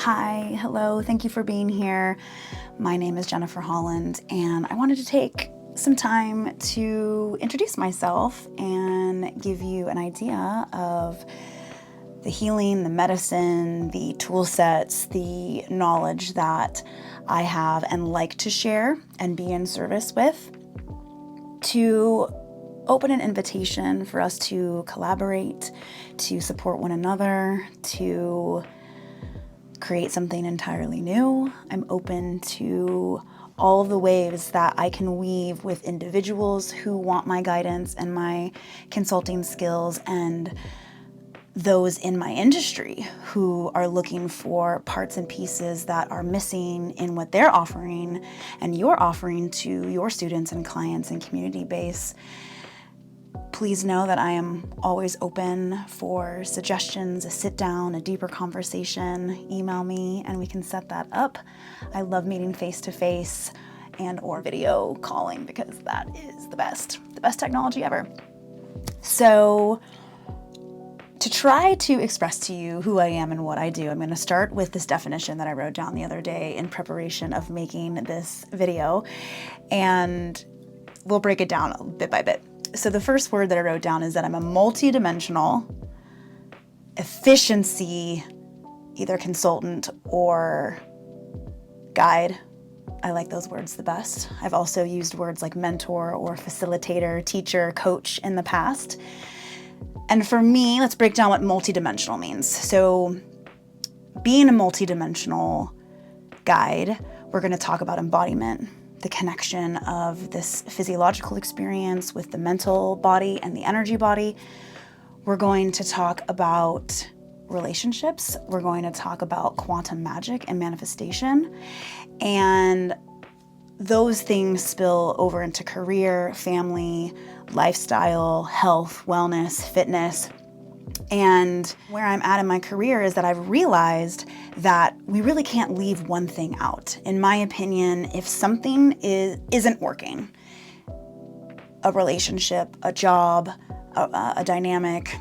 Hi, hello, thank you for being here. My name is Jennifer Holland, and I wanted to take some time to introduce myself and give you an idea of the healing, the medicine, the tool sets, the knowledge that I have and like to share and be in service with, to open an invitation for us to collaborate, to support one another, to create something entirely new. I'm open to all of the ways that I can weave with individuals who want my guidance and my consulting skills, and those in my industry who are looking for parts and pieces that are missing in what they're offering and you're offering to your students and clients and community base. Please know that I am always open for suggestions, a sit down, a deeper conversation. Email me and we can set that up. I love meeting face to face and or video calling because that is the best technology ever. So to try to express to you who I am and what I do, I'm going to start with this definition that I wrote down the other day in preparation of making this video, and we'll break it down bit by bit. So the first word that I wrote down is that I'm a multidimensional efficiency, either consultant or guide. I like those words the best. I've also used words like mentor or facilitator, teacher, coach in the past. And for me, let's break down what multidimensional means. So being a multidimensional guide, we're going to talk about embodiment, the connection of this physiological experience with the mental body and the energy body. We're going to talk about relationships. We're going to talk about quantum magic and manifestation. And those things spill over into career, family, lifestyle, health, wellness, fitness. And where I'm at in my career is that I've realized that we really can't leave one thing out. In my opinion, if something isn't working, a relationship, a job, a dynamic,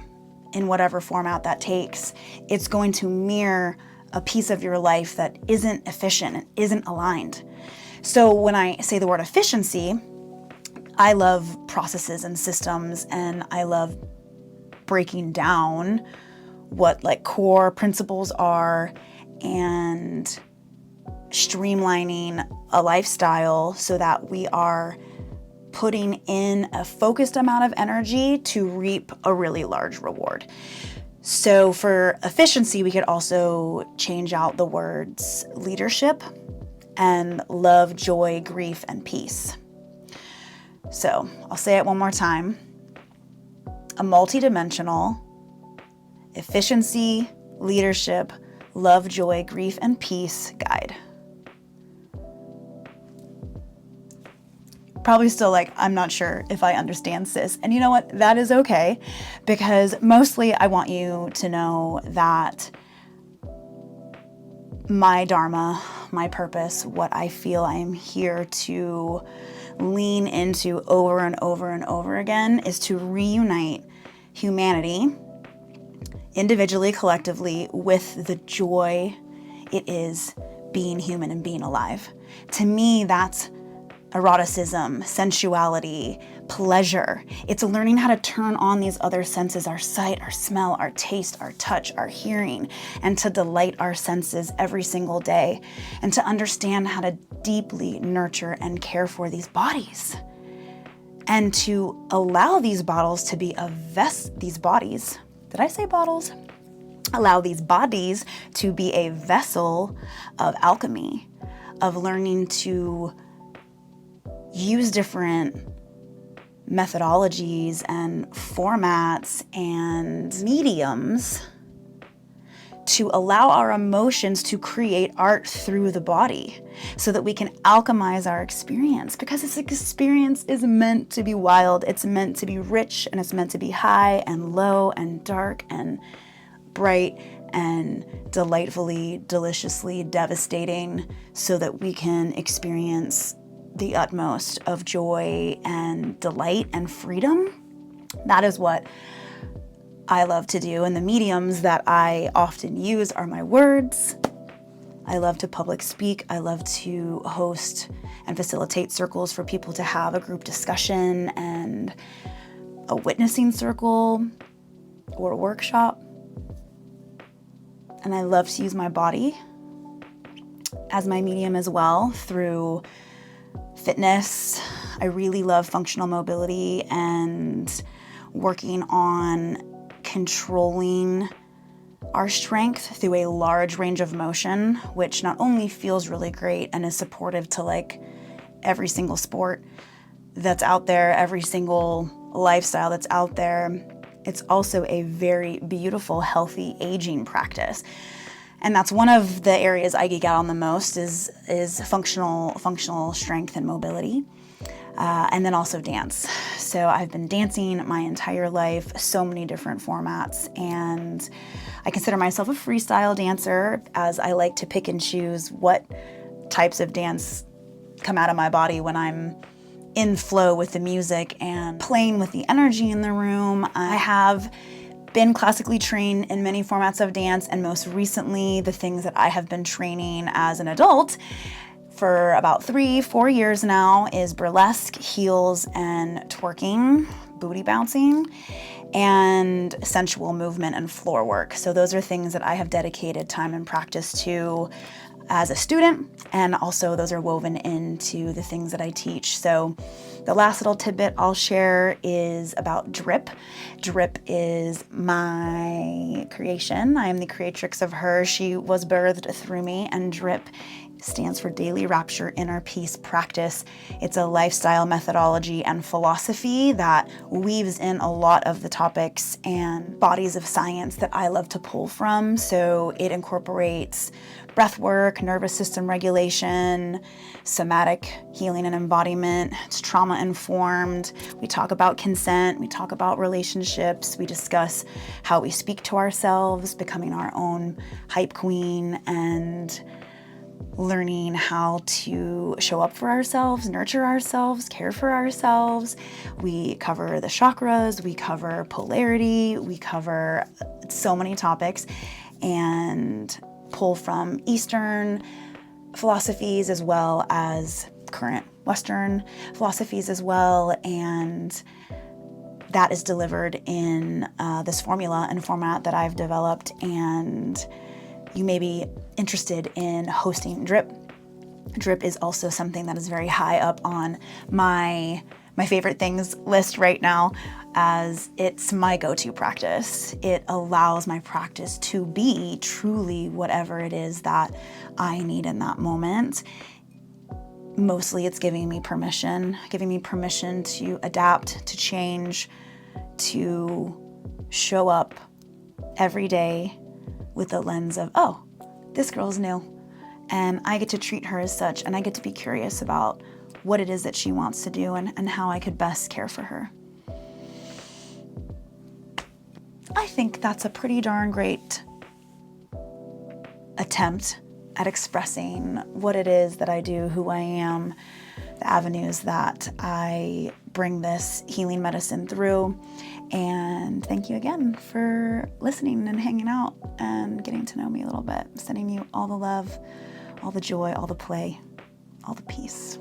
in whatever format that takes, it's going to mirror a piece of your life that isn't efficient and isn't aligned. So when I say the word efficiency, I love processes and systems, and I love breaking down what like core principles are and streamlining a lifestyle so that we are putting in a focused amount of energy to reap a really large reward. So for efficiency, we could also change out the words leadership and love, joy, grief, and peace. So I'll say it one more time. A multidimensional efficiency, leadership, love, joy, grief, and peace guide. Probably still like, I'm not sure if I understand, sis. And you know what? That is okay, because mostly I want you to know that my dharma, my purpose, what I feel I'm here to lean into over and over and over again is to reunite humanity, individually, collectively, with the joy it is being human and being alive. To me, that's eroticism, sensuality, pleasure. It's learning how to turn on these other senses, our sight, our smell, our taste, our touch, our hearing, and to delight our senses every single day, and to understand how to deeply nurture and care for these bodies, and to allow these bottles to be these bodies. Did I say bottles? Allow these bodies to be a vessel of alchemy, of learning to use different methodologies and formats and mediums to allow our emotions to create art through the body so that we can alchemize our experience, because this experience is meant to be wild, it's meant to be rich, and it's meant to be high and low and dark and bright and delightfully, deliciously devastating, so that we can experience the utmost of joy and delight and freedom. That is what I love to do, and the mediums that I often use are my words, I love to public speak. I love to host and facilitate circles for people to have a group discussion and a witnessing circle or a workshop. And I love to use my body as my medium as well through fitness. I really love functional mobility and working on controlling our strength through a large range of motion, which not only feels really great and is supportive to like every single sport that's out there, every single lifestyle that's out there, it's also a very beautiful, healthy aging practice. And that's one of the areas I geek out on the most is functional strength and mobility. And then also dance. So I've been dancing my entire life, so many different formats, and I consider myself a freestyle dancer, as I like to pick and choose what types of dance come out of my body when I'm in flow with the music and playing with the energy in the room. I have been classically trained in many formats of dance, and most recently, the things that I have been training as an adult for about 3-4 years now is burlesque, heels, and twerking, booty bouncing, and sensual movement and floor work. So those are things that I have dedicated time and practice to as a student, and also those are woven into the things that I teach. So the last little tidbit I'll share is about Drip. Drip is my creation. I am the creatrix of her. She was birthed through me, and Drip stands for Daily Rapture Inner Peace Practice. It's a lifestyle methodology and philosophy that weaves in a lot of the topics and bodies of science that I love to pull from. So it incorporates breath work, nervous system regulation, somatic healing and embodiment. It's trauma informed. We talk about consent. We talk about relationships. We discuss how we speak to ourselves, becoming our own hype queen, and learning how to show up for ourselves, nurture ourselves, care for ourselves. We cover the chakras, we cover polarity, we cover so many topics, and pull from Eastern philosophies as well as current Western philosophies as well. And that is delivered in this formula and format that I've developed. And you may be interested in hosting Drip. Drip is also something that is very high up on my favorite things list right now, as it's my go-to practice. It allows my practice to be truly whatever it is that I need in that moment. Mostly it's giving me permission to adapt, to change, to show up every day with the lens of, oh, this girl's new, and I get to treat her as such, and I get to be curious about what it is that she wants to do and how I could best care for her. I think that's a pretty darn great attempt at expressing what it is that I do, who I am, the avenues that I bring this healing medicine through. And thank you again for listening and hanging out and getting to know me a little bit. Sending you all the love, all the joy, all the play, all the peace.